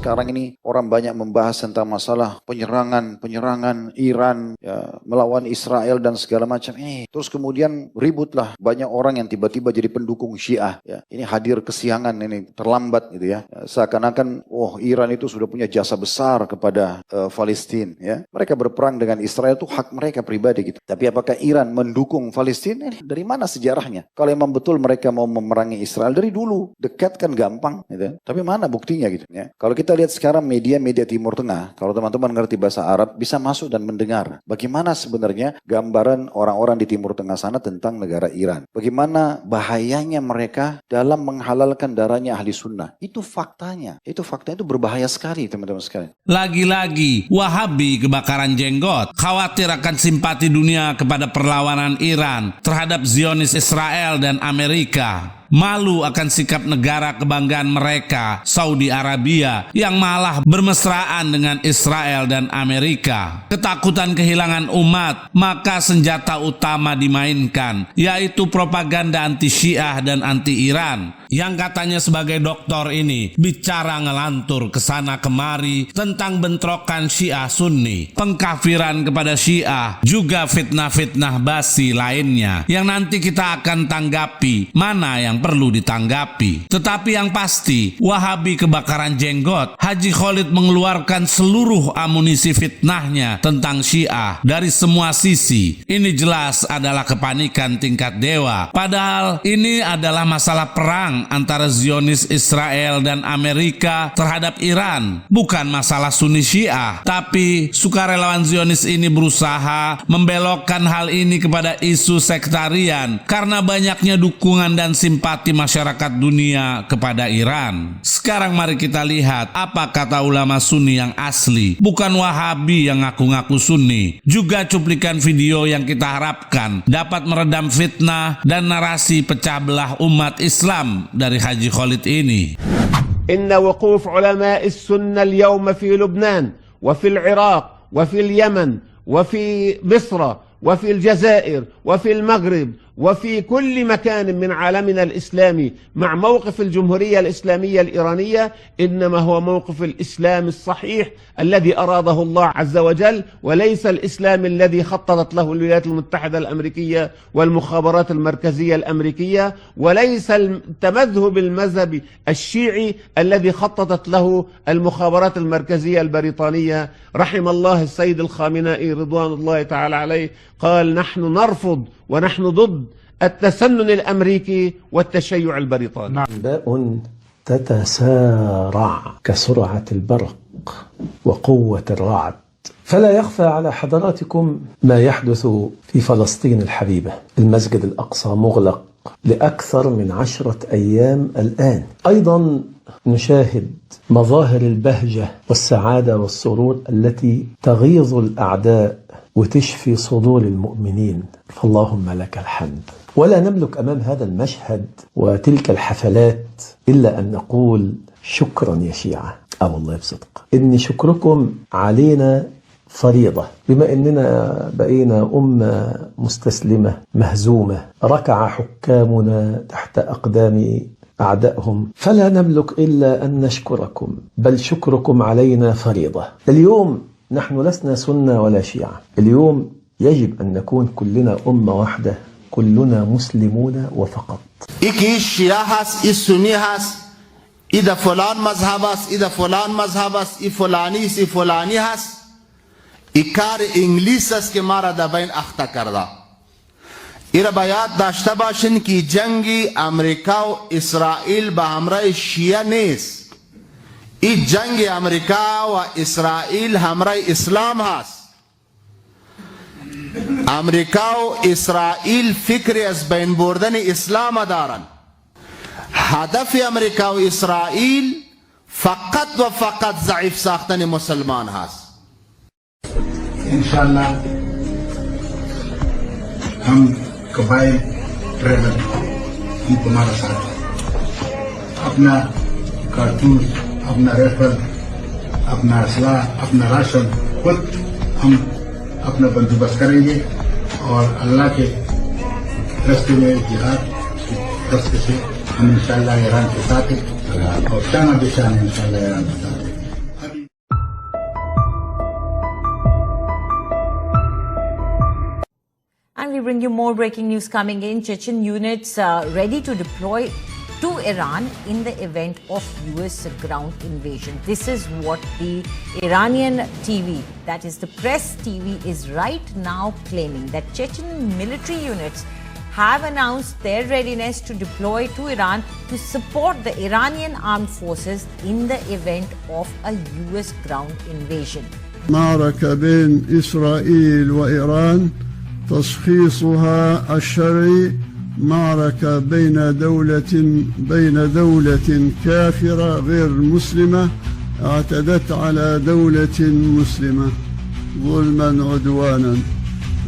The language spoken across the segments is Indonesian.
sekarang ini orang banyak membahas tentang masalah penyerangan Iran ya, melawan Israel dan segala macam ini. Terus kemudian ributlah banyak orang yang tiba-tiba jadi pendukung Syiah. Ya. Ini hadir kesiangan ini, terlambat gitu ya. Seakan-akan Iran itu sudah punya jasa besar kepada Palestina. Ya. Mereka berperang dengan Israel itu hak mereka pribadi gitu. Tapi apakah Iran mendukung Palestina? Dari mana sejarahnya? Kalau memang betul mereka mau memerangi Israel dari dulu, dekat kan gampang gitu. Tapi mana buktinya gitu ya. Kalau kita lihat sekarang media-media Timur Tengah, kalau teman-teman ngerti bahasa Arab bisa masuk dan mendengar bagaimana sebenarnya gambaran orang-orang di Timur Tengah sana tentang negara Iran. Bagaimana bahayanya mereka dalam menghalalkan darahnya ahli sunnah. Itu faktanya. Itu berbahaya sekali teman-teman sekalian. Lagi-lagi Wahabi kebakaran jenggot, khawatir akan simpati dunia kepada perlawanan Iran terhadap Zionis Israel dan Amerika. Malu akan sikap negara kebanggaan mereka, Saudi Arabia, yang malah bermesraan dengan Israel dan Amerika. Ketakutan kehilangan umat, maka senjata utama dimainkan, yaitu propaganda anti-Syiah dan anti-Iran. Yang katanya sebagai doktor ini bicara ngelantur kesana kemari tentang bentrokan Syiah Sunni, pengkafiran kepada Syiah, juga fitnah-fitnah basi lainnya yang nanti kita akan tanggapi mana yang perlu ditanggapi. Tetapi yang pasti, Wahabi kebakaran jenggot, Haji Khalid mengeluarkan seluruh amunisi fitnahnya tentang Syiah dari semua sisi. Ini jelas adalah kepanikan tingkat dewa. Padahal ini adalah masalah perang antara Zionis Israel dan Amerika terhadap Iran, bukan masalah Sunni Syiah. Tapi sukarelawan Zionis ini berusaha membelokkan hal ini kepada isu sektarian karena banyaknya dukungan dan simpati masyarakat dunia kepada Iran. Sekarang mari kita lihat apa kata ulama Sunni yang asli, bukan Wahabi yang ngaku-ngaku Sunni. Juga cuplikan video yang kita harapkan dapat meredam fitnah dan narasi pecah belah umat Islam dari Haji Khalid ini. Inna wuquf ulama as-sunnah al-yawma fi Lubnan wa fi al-Iraq wa fi al-Yaman wa fi Misr wa fi al-Jazair wa fi al-Maghrib وفي كل مكان من عالمنا الإسلامي مع موقف الجمهورية الإسلامية الإيرانية إنما هو موقف الإسلام الصحيح الذي أراده الله عز وجل، وليس الإسلام الذي خططت له الولايات المتحدة الأمريكية والمخابرات المركزية الأمريكية، وليس التمذهب المذهبي الشيعي الذي خططت له المخابرات المركزية البريطانية. رحم الله السيد الخامنائي رضوان الله تعالى عليه قال: نحن نرفض ونحن ضد التسنن الأمريكي والتشيع البريطاني. أنباء تتسارع كسرعة البرق وقوة الرعد، فلا يخفى على حضراتكم ما يحدث في فلسطين الحبيبة. المسجد الأقصى مغلق لأكثر من 10 أيام الآن. أيضا نشاهد مظاهر البهجة والسعادة والسرور التي تغيظ الأعداء وتشفي صدور المؤمنين، فاللهم لك الحمد. ولا نملك أمام هذا المشهد وتلك الحفلات إلا أن نقول شكرا يا شيعة. والله بصدق إن شكركم علينا فريضة، بما أننا بقينا أمة مستسلمة مهزومة، ركع حكامنا تحت أقدام أعدائهم، فلا نملك إلا أن نشكركم، بل شكركم علينا فريضة. اليوم نحن لسنا سنة ولا شيعة، اليوم يجب أن نكون كلنا أمة واحدة، كلنا مسلمون وفقط. إيكي الشيعة هاس، السني هاس، إذا فلان مذهب هاس، إذا فلان مذهب هاس، إي فلاني إي فلاني هاس، إكار إنجليس هاس که مارا دبین اختا کرده. ایره باید داشته باشین که جنگی امریکا و اسرائیل به همراه شیعه نیست. این جنگ امریکا و اسرائیل همراه اسلام هست. امریکا و اسرائیل فکری از بین بردن اسلام دارن. هدف امریکا و اسرائیل فقط و فقط ضعیف ساختن مسلمان هست. इंशाअल्लाह हम कबाइल ट्रेवल की तुम्हारा साथ अपना कारतूस, अपना राइफल, अपना असला, अपना राशन खुद हम अपना बंदोबस्त करेंगे और अल्लाह के रास्ते में जिहाद के रास्ते से हम इंशाअल्लाह ईरान के साथ हैं और शाना बेशान इंशाअल्लाह ईरान के साथ हैं। bring you more breaking news coming in. Chechen units ready to deploy to Iran in the event of US ground invasion. This is what the Iranian TV, that is the press TV, is right now claiming, that Chechen military units have announced their readiness to deploy to Iran to support the Iranian armed forces in the event of a US ground invasion. معركة بين إسرائيل وإيران تشخيصها الشرعي معركة بين دولة كافرة غير مسلمة اعتدت على دولة مسلمة ظلما عدوانا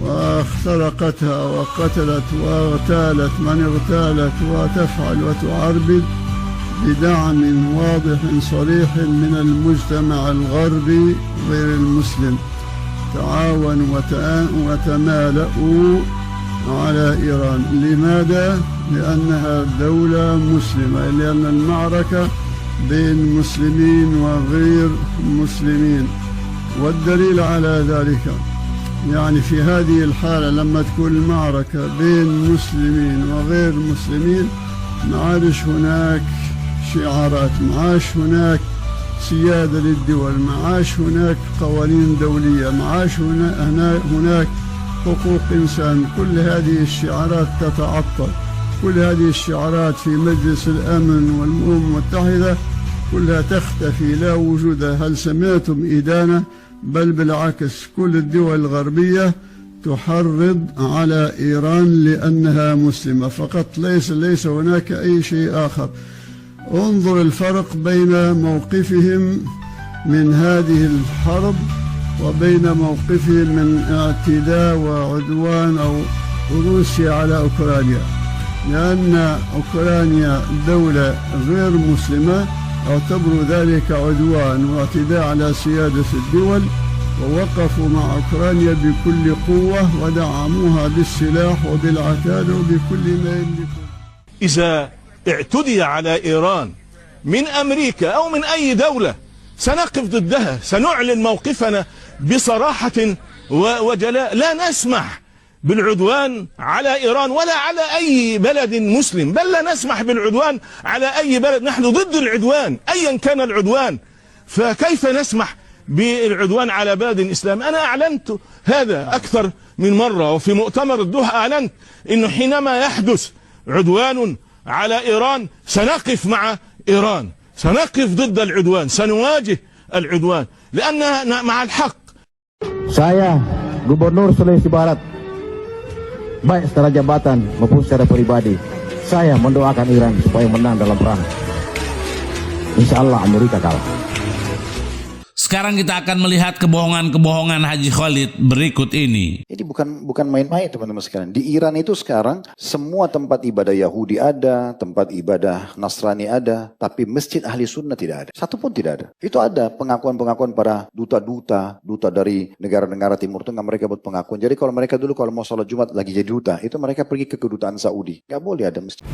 واخترقتها وقتلت واغتالت من اغتالت وتفعل وتعربد بدعم واضح صريح من المجتمع الغربي غير المسلم. تعاونوا وتمالؤوا على إيران. لماذا؟ لأنها دولة مسلمة، لأن المعركة بين مسلمين وغير مسلمين. والدليل على ذلك يعني في هذه الحالة لما تكون المعركة بين مسلمين وغير مسلمين ما عادش هناك شعارات، ما عادش هناك سيادة للدول، ما عادش هناك قوانين دولية، ما عادش هناك حقوق إنسان. كل هذه الشعارات تتعطل، كل هذه الشعارات في مجلس الأمن والأمم المتحدة كلها تختفي، لا وجود. هل سمعتم إدانة؟ بل بالعكس، كل الدول الغربية تحرض على إيران لأنها مسلمة فقط، ليس هناك أي شيء آخر. انظر الفرق بين موقفهم من هذه الحرب وبين موقفهم من اعتداء وعدوان أو روسيا على أوكرانيا، لأن أوكرانيا دولة غير مسلمة اعتبروا ذلك عدوان واعتداء على سيادة الدول، ووقفوا مع أوكرانيا بكل قوة ودعموها بالسلاح وبالعتاد وبكل ما يملكون. إذا اعتدي على إيران من أمريكا أو من أي دولة سنقف ضدها، سنعلن موقفنا بصراحة وجلاء. لا نسمح بالعدوان على إيران ولا على أي بلد مسلم، بل لا نسمح بالعدوان على أي بلد. نحن ضد العدوان أيا كان العدوان، فكيف نسمح بالعدوان على بلد إسلامي؟ أنا أعلنت هذا أكثر من مرة، وفي مؤتمر الدوحة أعلنت أنه حينما يحدث عدوان على إيران سنقف مع إيران، سنقف ضد العدوان، سنواجه العدوان لأننا مع الحق. Saya Gubernur Sulawesi Barat, baik secara jabatan maupun secara pribadi, saya mendoakan Iran supaya menang dalam perang. Insya Allah Amerika kalah. Sekarang kita akan melihat kebohongan-kebohongan Haji Khalid berikut ini. Ini bukan main-main teman-teman sekalian. Di Iran itu sekarang semua tempat ibadah Yahudi ada, tempat ibadah Nasrani ada, tapi masjid ahli sunnah tidak ada. Satu pun tidak ada. Itu ada pengakuan-pengakuan para duta dari negara-negara Timur Tengah, mereka buat pengakuan. Jadi kalau mereka dulu kalau mau sholat Jumat lagi jadi duta, itu mereka pergi ke kedutaan Saudi. Gak boleh ada masjid.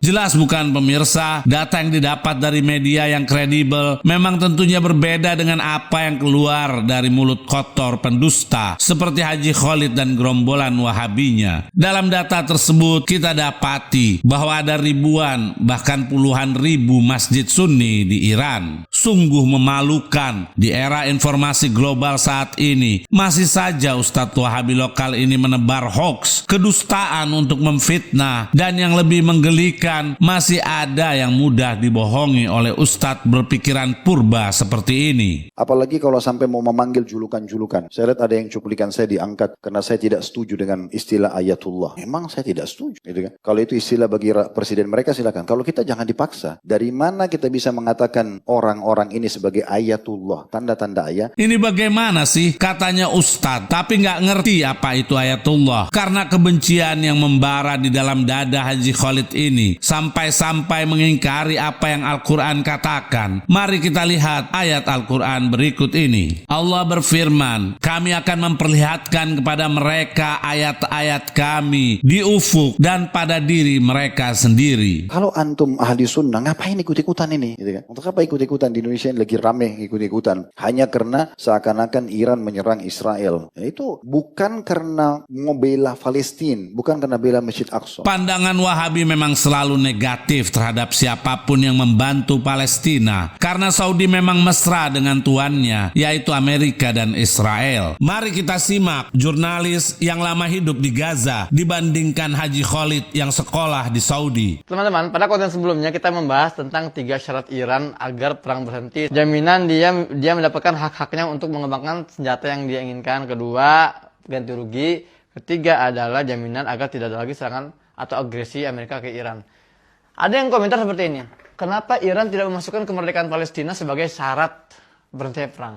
Jelas bukan pemirsa, data yang didapat dari media yang kredibel memang tentunya berbeda dengan apa yang keluar dari mulut kotor pendusta seperti Haji Khalid dan gerombolan Wahabinya. Dalam data tersebut kita dapati bahwa ada ribuan bahkan puluhan ribu masjid Sunni di Iran. Sungguh memalukan di era informasi global saat ini. Masih saja Ustadz Wahabi lokal ini menebar hoaks, kedustaan untuk memfitnah, dan yang lebih menggelikan masih ada yang mudah dibohongi oleh ustadz berpikiran purba seperti ini. Apalagi kalau sampai mau memanggil julukan-julukan. Saya lihat ada yang cuplikan saya diangkat karena saya tidak setuju dengan istilah ayatullah. Memang saya tidak setuju, gitu kan? Kalau itu istilah bagi presiden mereka silakan. Kalau kita jangan dipaksa. Dari mana kita bisa mengatakan orang-orang ini sebagai ayatullah, tanda-tanda ayat? Ini bagaimana sih? Katanya ustadz, tapi nggak ngerti apa itu ayatullah. Karena kebencian yang membara di dalam dada Haji Khalid ini, sampai-sampai mengingkari apa yang Al-Quran katakan. Mari kita lihat ayat Al-Quran berikut ini. Allah berfirman, kami akan memperlihatkan kepada mereka ayat-ayat kami di ufuk dan pada diri mereka sendiri. Kalau antum ahli sunnah, ngapain ikut-ikutan ini? Gitu kan? Untuk apa ikut-ikutan? Di Indonesia ini lagi rame ikut-ikutan. Hanya karena seakan-akan Iran menyerang Israel. Ya, itu bukan karena membela Palestina, bukan karena bela Masjid Aqsa. Pandangan Wahabi memang selalu negatif terhadap siapapun yang membantu Palestina. Karena Saudi memang mesra dengan tuannya, yaitu Amerika dan Israel. Mari kita simak jurnalis yang lama hidup di Gaza dibandingkan Haji Khalid yang sekolah di Saudi. Teman-teman, pada konten sebelumnya kita membahas tentang 3 syarat Iran agar perang berhenti. Jaminan dia mendapatkan hak-haknya untuk mengembangkan senjata yang dia inginkan. Kedua, ganti rugi. Ketiga adalah jaminan agar tidak ada lagi serangan atau agresi Amerika ke Iran. Ada yang komentar seperti ini. Kenapa Iran tidak memasukkan kemerdekaan Palestina sebagai syarat berhentinya perang?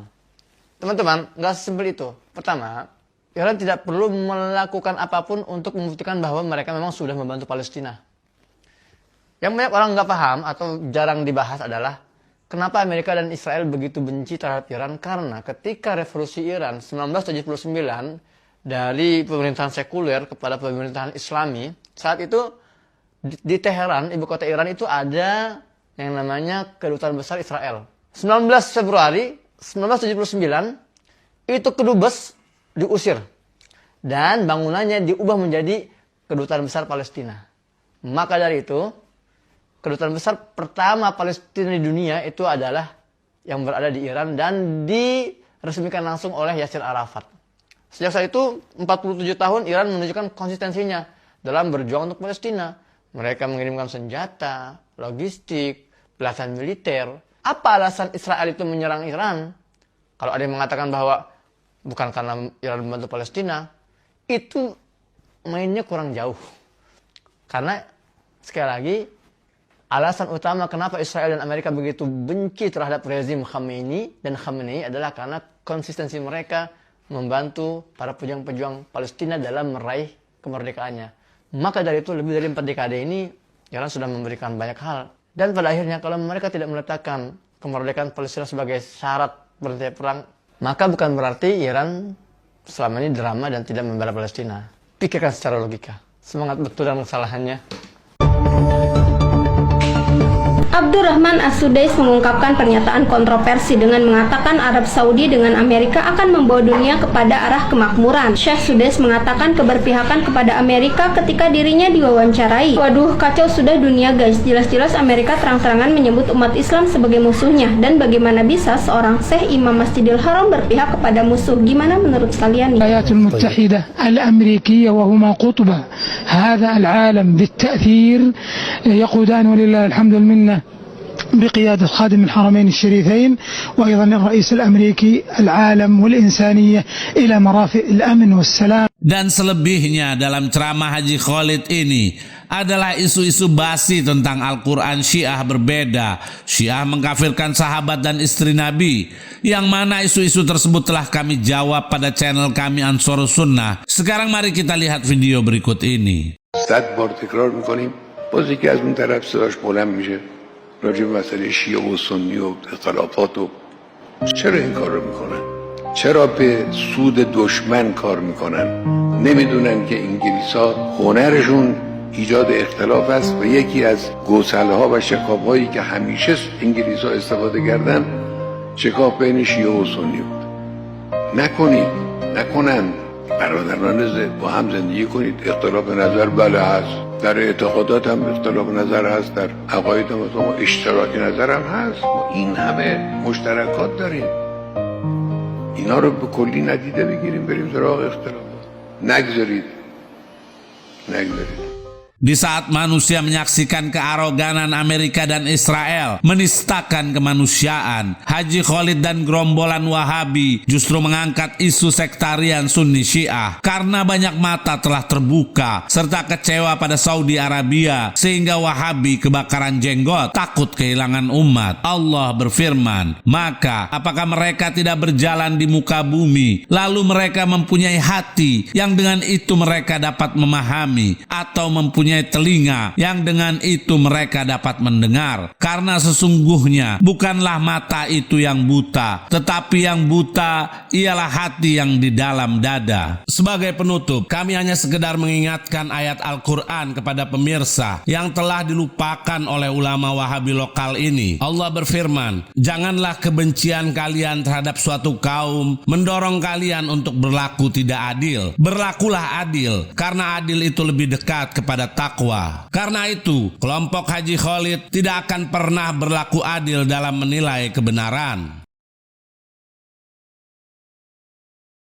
Teman-teman, nggak sesimpel itu. Pertama, Iran tidak perlu melakukan apapun untuk membuktikan bahwa mereka memang sudah membantu Palestina. Yang banyak orang nggak paham atau jarang dibahas adalah kenapa Amerika dan Israel begitu benci terhadap Iran. Karena ketika revolusi Iran 1979 dari pemerintahan sekuler kepada pemerintahan Islami, saat itu di Teheran, ibu kota Iran itu ada yang namanya Kedutaan Besar Israel. 19 Februari 1979 itu kedubes diusir dan bangunannya diubah menjadi Kedutaan Besar Palestina. Maka dari itu, Kedutaan Besar pertama Palestina di dunia itu adalah yang berada di Iran dan diresmikan langsung oleh Yasir Arafat. Sejak saat itu, 47 tahun Iran menunjukkan konsistensinya dalam berjuang untuk Palestina. Mereka mengirimkan senjata, logistik, pelatihan militer. Apa alasan Israel itu menyerang Iran? Kalau ada yang mengatakan bahwa bukan karena Iran membantu Palestina, itu mainnya kurang jauh. Karena sekali lagi, alasan utama kenapa Israel dan Amerika begitu benci terhadap rezim Khamenei dan Khamenei adalah karena konsistensi mereka membantu para pejuang-pejuang Palestina dalam meraih kemerdekaannya. Maka dari itu lebih dari 4 dekade ini Iran sudah memberikan banyak hal. Dan pada akhirnya kalau mereka tidak meletakkan kemerdekaan Palestina sebagai syarat berhenti perang, maka bukan berarti Iran selama ini drama dan tidak membela Palestina. Pikirkan secara logika. Semangat betul dan kesalahannya. Abdurrahman As-Sudais mengungkapkan pernyataan kontroversi dengan mengatakan Arab Saudi dengan Amerika akan membawa dunia kepada arah kemakmuran. Syekh Sudais mengatakan keberpihakan kepada Amerika ketika dirinya diwawancarai. Waduh, kacau sudah dunia guys. Jelas-jelas Amerika terang-terangan menyebut umat Islam sebagai musuhnya. Dan bagaimana bisa seorang Syekh Imam Masjidil Haram berpihak kepada musuh? Gimana menurut kalian nih? الولايات المتحدة الأمريكية وهما قطب هذا العالم بالتأثير يقودان ولله الحمد والمنة بقيادة خادم الحرمين الشريفين وأيضا الرئيس الأمريكي العالم والإنسانية إلى مرافق الأمن والسلام. Dan selebihnya dalam ceramah Haji Khalid ini adalah isu-isu basi tentang Al-Quran Syiah berbeda. Syiah mengkafirkan sahabat dan istri Nabi, yang mana isu-isu tersebut telah kami jawab pada channel kami Ansarus Sunnah. Sekarang mari kita lihat video berikut ini. 100 بار تکرار میکنیم باز یکی از اون طرف صداش بلند میشه راجع به مسئله شیعه و سنی و اختلافات و چرا این کار رو میکنن؟ چرا به سود دشمن کار میکنن؟ نمیدونن که انگلیس‌ها هنرشون ایجاد اختلاف است و یکی از گسل‌ها و شکاف‌هایی که همیشه انگلیس‌ها استفاده کردن شکاف بین شیعه و سنی بود. نکنن برادران با هم زندگی کنید. اختلاف نظر بله هست، در اعتقادات هم اختلاف نظر هست، در عقاید هم اشتراک نظر هم هست. ما این همه مشترکات داریم، اینا رو به کلی ندیده بگیریم بریم سراغ اختلافات. نگذارید. Di saat manusia menyaksikan kearoganan Amerika dan Israel menistakan kemanusiaan, Haji Khalid dan gerombolan Wahabi justru mengangkat isu sektarian Sunni Syiah karena banyak mata telah terbuka serta kecewa pada Saudi Arabia sehingga Wahabi kebakaran jenggot takut kehilangan umat. Allah berfirman, maka apakah mereka tidak berjalan di muka bumi lalu mereka mempunyai hati yang dengan itu mereka dapat memahami atau mempunyai mempunyai telinga yang dengan itu mereka dapat mendengar. Karena sesungguhnya bukanlah mata itu yang buta, tetapi yang buta ialah hati yang di dalam dada. Sebagai penutup, kami hanya sekedar mengingatkan ayat Al-Quran kepada pemirsa yang telah dilupakan oleh ulama Wahabi lokal ini. Allah berfirman, janganlah kebencian kalian terhadap suatu kaum mendorong kalian untuk berlaku tidak adil. Berlakulah adil, karena adil itu lebih dekat kepada takwa. Karena itu, kelompok Haji Khalid tidak akan pernah berlaku adil dalam menilai kebenaran.